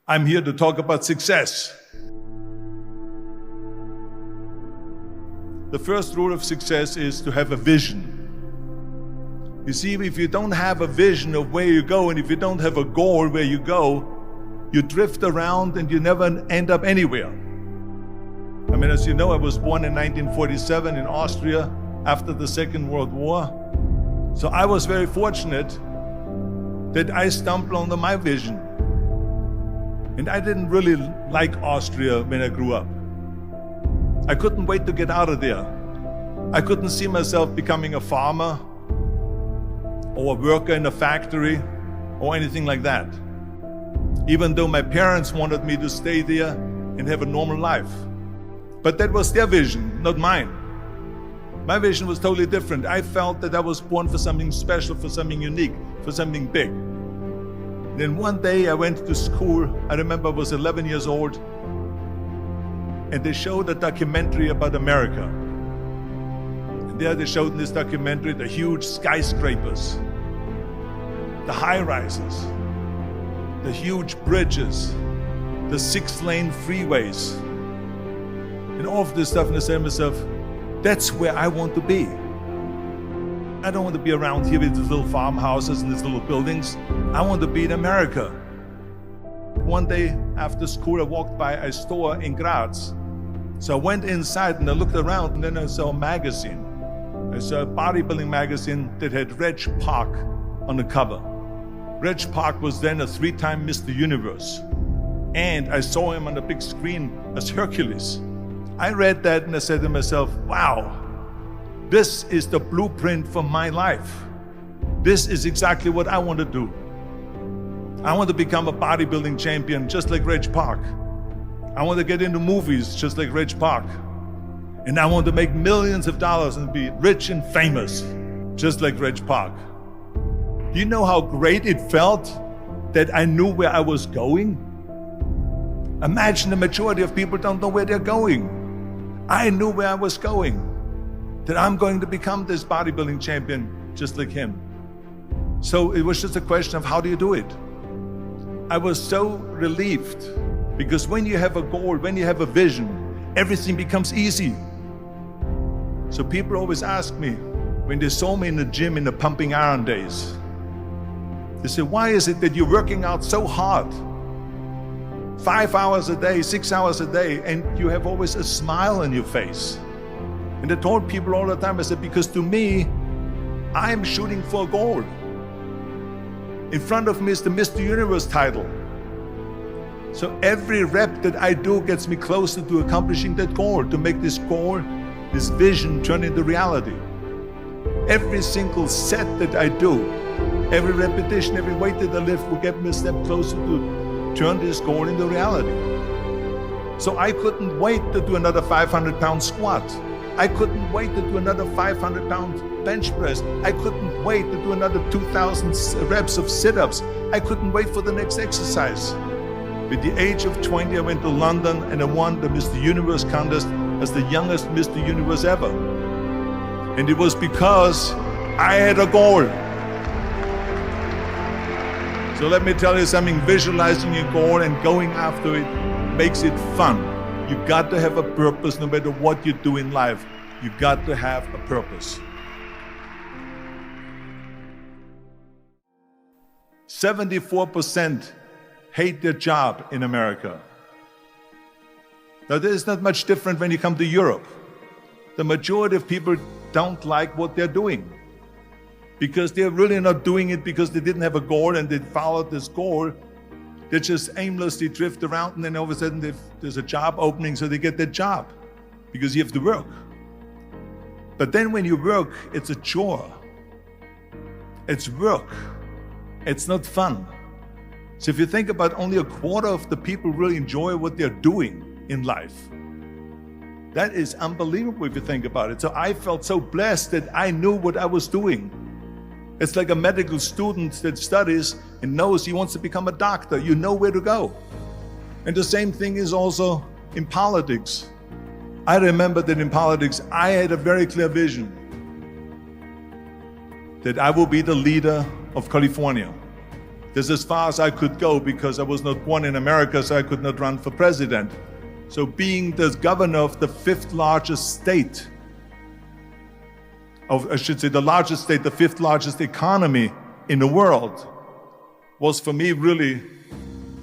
I'm here to talk about success. The first rule of success is to have a vision. You see, if you don't have a vision of where you go, and if you don't have a goal where you go, you drift around and you never end up anywhere. I mean, as you know, I was born in 1947 in Austria after the Second World War. So I was very fortunate that I stumbled onto my vision. And I didn't really like Austria when I grew up. I couldn't wait to get out of there. I couldn't see myself becoming a farmer or a worker in a factory or anything like that. Even though my parents wanted me to stay there and have a normal life. But that was their vision, not mine. My vision was totally different. I felt that I was born for something special, for something unique, for something big. Then one day I went to school. I remember I was 11 years old, and they showed a documentary about America. And there they showed in this documentary the huge skyscrapers, the high-rises, the huge bridges, the 6-lane freeways, and all of this stuff. And I said to myself, that's where I want to be. I don't want to be around here with these little farmhouses and these little buildings. I want to be in America. One day after school, I walked by a store in Graz. So I went inside and I looked around, and then I saw a magazine. I saw a bodybuilding magazine that had Reg Park on the cover. Reg Park was then a 3-time Mr. Universe. And I saw him on the big screen as Hercules. I read that and I said to myself, wow, this is the blueprint for my life. This is exactly what I want to do. I want to become a bodybuilding champion just like Reg Park. I want to get into movies just like Reg Park. And I want to make millions of dollars and be rich and famous just like Reg Park. Do you know how great it felt that I knew where I was going? Imagine the majority of people don't know where they're going. I knew where I was going, that I'm going to become this bodybuilding champion just like him. So it was just a question of how do you do it? I was so relieved, because when you have a goal, when you have a vision, everything becomes easy. So people always ask me, when they saw me in the gym in the pumping iron days, they say, why is it that you're working out so hard? 5 hours a day, 6 hours a day, and you have always a smile on your face. And I told people all the time, I said, because to me, I'm shooting for a goal. In front of me is the Mr. Universe title. So every rep that I do gets me closer to accomplishing that goal, to make this goal, this vision turn into reality. Every single set that I do, every repetition, every weight that I lift will get me a step closer to turn this goal into reality. So I couldn't wait to do another 500-pound squat. I couldn't wait to do another 500-pound bench press. I couldn't wait to do another 2,000 reps of sit-ups. I couldn't wait for the next exercise. At the age of 20, I went to London and I won the Mr. Universe contest as the youngest Mr. Universe ever. And it was because I had a goal. So let me tell you something, visualizing your goal and going after it makes it fun. You got to have a purpose no matter what you do in life. You got to have a purpose. 74% hate their job in America. Now, this is not much different when you come to Europe. The majority of people don't like what they're doing, because they're really not doing it because they didn't have a goal and they followed this goal. They just aimlessly drift around, and then all of a sudden there's a job opening, so they get that job because you have to work. But then when you work, it's a chore. It's work. It's not fun. So if you think about, only a quarter of the people really enjoy what they're doing in life. That is unbelievable if you think about it. So I felt so blessed that I knew what I was doing. It's like a medical student that studies and knows he wants to become a doctor. You know where to go. And the same thing is also in politics. I remember that in politics, I had a very clear vision that I will be the leader of California. This is as far as I could go because I was not born in America, so I could not run for president. So being the governor of the fifth largest state, the largest state, the fifth largest economy in the world, was for me really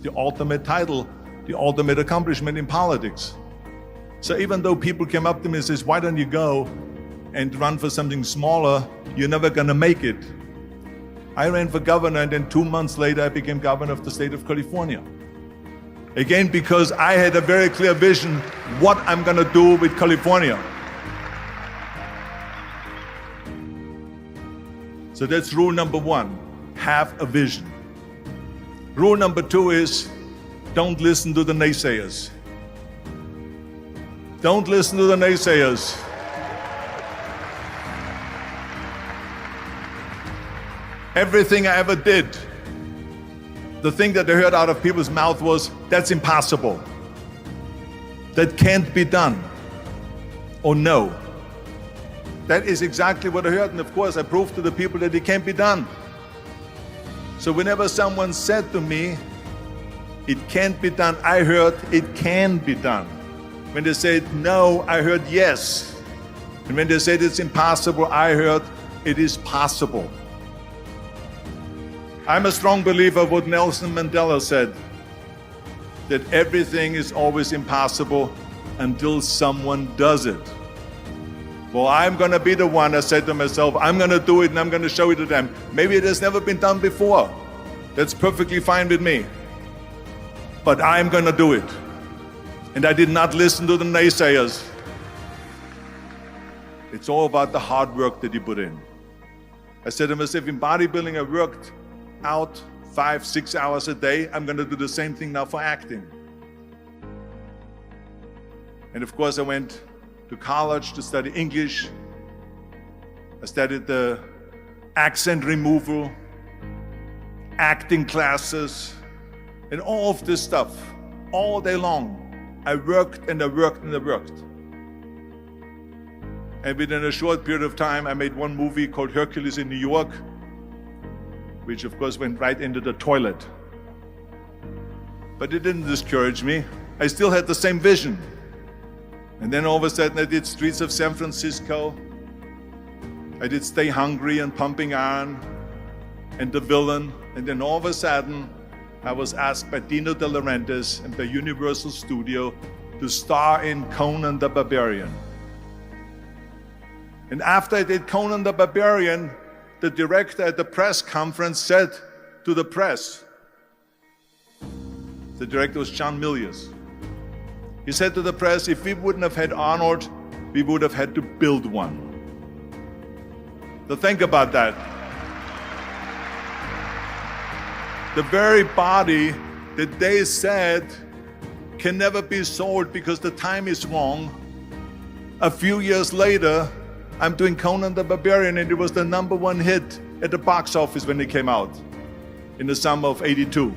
the ultimate title, the ultimate accomplishment in politics. So even though people came up to me and says, why don't you go and run for something smaller, you're never gonna make it. I ran for governor, and then 2 months later I became governor of the state of California. Again, because I had a very clear vision what I'm gonna do with California. So that's rule number one, have a vision. Rule number two is, don't listen to the naysayers. Don't listen to the naysayers. Everything I ever did, the thing that I heard out of people's mouth was, that's impossible. That can't be done. Or no. That is exactly what I heard, and of course I proved to the people that it can't be done. So whenever someone said to me, it can't be done, I heard, it can be done. When they said no, I heard yes. And when they said it's impossible, I heard it is possible. I'm a strong believer of what Nelson Mandela said, that everything is always impossible until someone does it. Well, I'm gonna be the one, I said to myself, I'm gonna do it and I'm gonna show it to them. Maybe it has never been done before. That's perfectly fine with me. But I'm gonna do it. And I did not listen to the naysayers. It's all about the hard work that you put in. I said to myself, in bodybuilding I worked out 5-6 hours a day. I'm gonna do the same thing now for acting. And of course I went to college to study English. I studied the accent removal, acting classes, and all of this stuff, all day long. I worked and I worked and I worked. And within a short period of time, I made one movie called Hercules in New York, which of course went right into the toilet. But it didn't discourage me. I still had the same vision. And then all of a sudden I did Streets of San Francisco. I did Stay Hungry and Pumping Iron and The Villain. And then all of a sudden I was asked by Dino De Laurentiis and by Universal Studio to star in Conan the Barbarian. And after I did Conan the Barbarian, the director at the press conference said to the press, the director was John Milius. He said to the press, if we wouldn't have had Arnold, we would have had to build one. So think about that. The very body that they said can never be sold because the time is wrong. A few years later, I'm doing Conan the Barbarian, and it was the #1 hit at the box office when it came out in the summer of '82.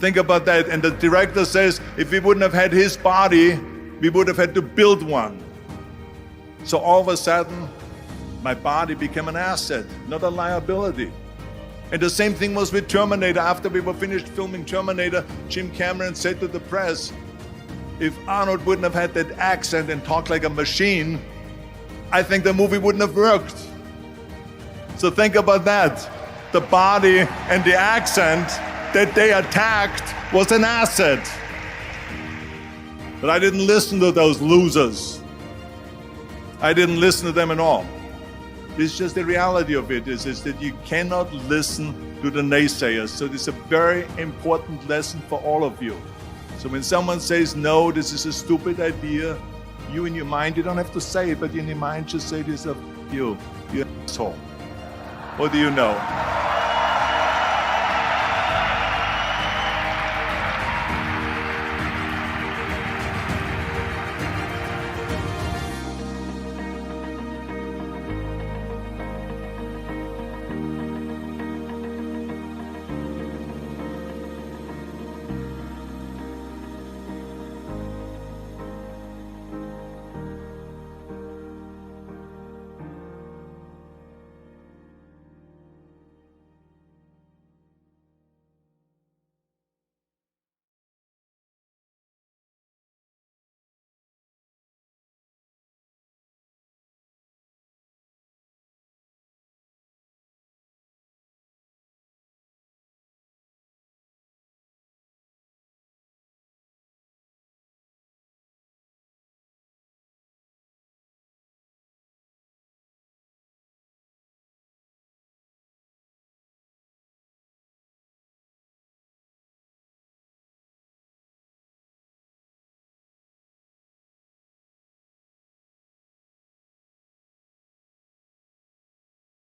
Think about that. And the director says, if we wouldn't have had his body, we would have had to build one. So all of a sudden, my body became an asset, not a liability. And the same thing was with Terminator. After we were finished filming Terminator, Jim Cameron said to the press, if Arnold wouldn't have had that accent and talked like a machine, I think the movie wouldn't have worked. So think about that. The body and the accent that they attacked was an asset. But I didn't listen to those losers. I didn't listen to them at all. It's just the reality of it is that you cannot listen to the naysayers. So this is a very important lesson for all of you. So when someone says, no, this is a stupid idea, you in your mind, you don't have to say it, but in your mind just say this of you asshole. What do you know?